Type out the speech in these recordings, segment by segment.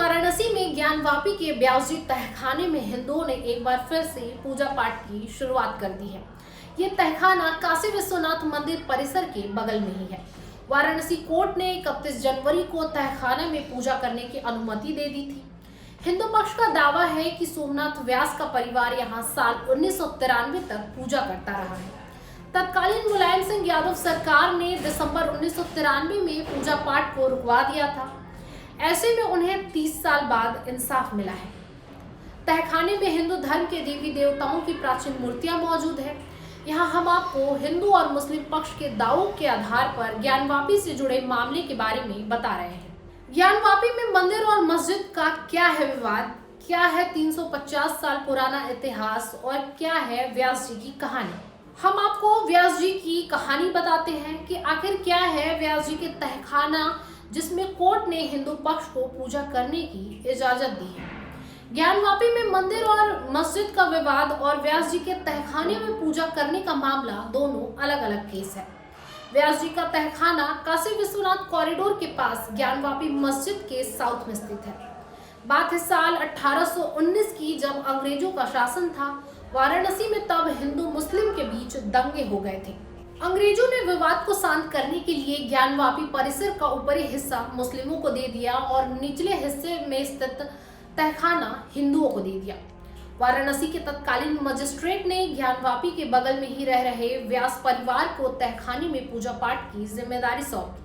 वाराणसी में ज्ञानवापी के ब्यासजी तहखाने में हिंदुओं ने एक बार फिर से पूजा पाठ की शुरुआत कर दी है। ये तहखाना काशी विश्वनाथ मंदिर परिसर के बगल में ही है। वाराणसी कोर्ट ने 31 जनवरी को तहखाने में पूजा करने की अनुमति दे दी थी। हिंदू पक्ष का दावा है कि सोमनाथ व्यास का परिवार यहाँ साल 1993 तक पूजा करता रहा है। तत्कालीन मुलायम सिंह यादव सरकार ने दिसंबर 1993 में पूजा पाठ को रुकवा दिया था। ऐसे में उन्हें 30 साल बाद इंसाफ मिला है। तहखाने में हिंदू धर्म के देवी देवताओं की प्राचीन मूर्तियां मौजूद है। यहाँ हम आपको हिंदू और मुस्लिम पक्ष के दावों के आधार पर ज्ञानवापी से जुड़े मामले के बारे में बता रहे हैं। ज्ञानवापी में मंदिर और मस्जिद का क्या है विवाद, क्या है 350 साल पुराना इतिहास और क्या है व्यास जी की कहानी। हम आपको व्यास जी की कहानी बताते हैं कि आखिर क्या है व्यास जी के तहखाना जिसमें कोर्ट ने हिंदू पक्ष को पूजा करने की इजाजत दी है। ज्ञानवापी में मंदिर और मस्जिद का विवाद और व्यास जी के तहखाने में पूजा करने का मामला दोनों अलग अलग केस है। व्यास जी का तहखाना काशी विश्वनाथ कॉरिडोर के पास ज्ञानवापी मस्जिद के साउथ में स्थित है। बात है साल 1819 की, जब अंग्रेजों का शासन था वाराणसी में। तब हिंदू मुस्लिम के बीच दंगे हो गए थे। अंग्रेजों ने विवाद को शांत करने के लिए ज्ञानवापी परिसर का ऊपरी हिस्सा मुस्लिमों को दे दिया और निचले हिस्से में स्थित तहखाना हिंदुओं को दे दिया। वाराणसी के तत्कालीन मजिस्ट्रेट ने ज्ञानवापी के बगल में ही रह रहे व्यास परिवार को तहखाने में पूजा पाठ की जिम्मेदारी सौंपी,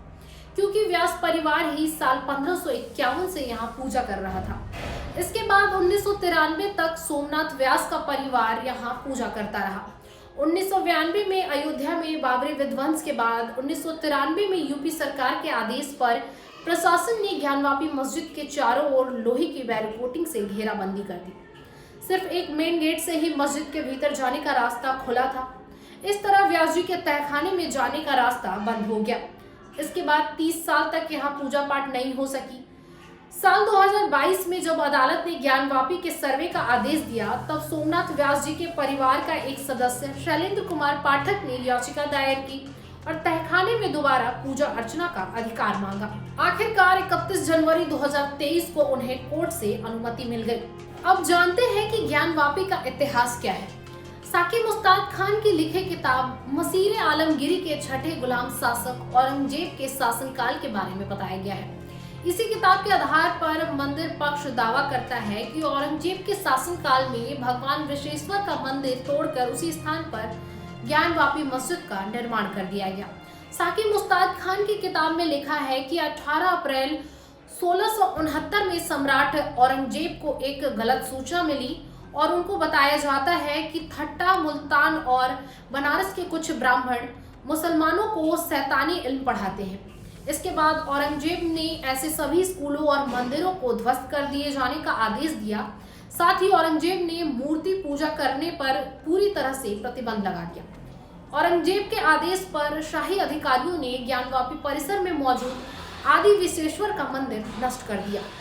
क्योंकि व्यास परिवार ही साल 1551 से यहाँ पूजा कर रहा था। इसके बाद 1993 तक सोमनाथ व्यास का परिवार यहाँ पूजा करता रहा। 1992 में अयोध्या में बाबरी विध्वंस के बाद 1993 में यूपी सरकार के आदेश पर प्रशासन ने ज्ञानवापी मस्जिद के चारों ओर लोहे की बैरिकेडिंग से घेराबंदी कर दी। सिर्फ एक मेन गेट से ही मस्जिद के भीतर जाने का रास्ता खुला था। इस तरह व्यास जी के तहखाने में जाने का रास्ता बंद हो गया। इसके बाद 30 साल तक यहाँ पूजा पाठ नहीं हो सकी। साल 2022 में जब अदालत ने ज्ञानवापी के सर्वे का आदेश दिया, तब सोमनाथ व्यास जी के परिवार का एक सदस्य शैलेंद्र कुमार पाठक ने याचिका दायर की और तहखाने में दोबारा पूजा अर्चना का अधिकार मांगा। आखिरकार 31 जनवरी 2023 को उन्हें कोर्ट से अनुमति मिल गई। अब जानते हैं कि ज्ञानवापी का इतिहास क्या है। साकी मुस्ताद खान की लिखी किताब मसीर आलमगीरी के छठे गुलाम शासक औरंगजेब के शासनकाल के बारे में बताया गया है। इसी किताब के आधार पर मंदिर पक्ष दावा करता है कि औरंगजेब के शासनकाल में भगवान विश्वेश्वर का मंदिर तोड़कर उसी स्थान पर ज्ञानवापी मस्जिद का निर्माण कर दिया गया। साकी मुस्ताद खान की किताब में लिखा है कि 18 अप्रैल 1669 में सम्राट औरंगजेब को एक गलत सूचना मिली और उनको बताया जाता है कि ठट्टा, मुल्तान और बनारस के कुछ ब्राह्मण मुसलमानों को शैतानी इल्म पढ़ाते हैं। इसके बाद औरंगजेब ने ऐसे सभी स्कूलों और मंदिरों को ध्वस्त कर दिए जाने का आदेश दिया। साथ ही औरंगजेब ने मूर्ति पूजा करने पर पूरी तरह से प्रतिबंध लगा दिया। औरंगजेब के आदेश पर शाही अधिकारियों ने ज्ञानवापी परिसर में मौजूद आदि विश्वेश्वर का मंदिर नष्ट कर दिया।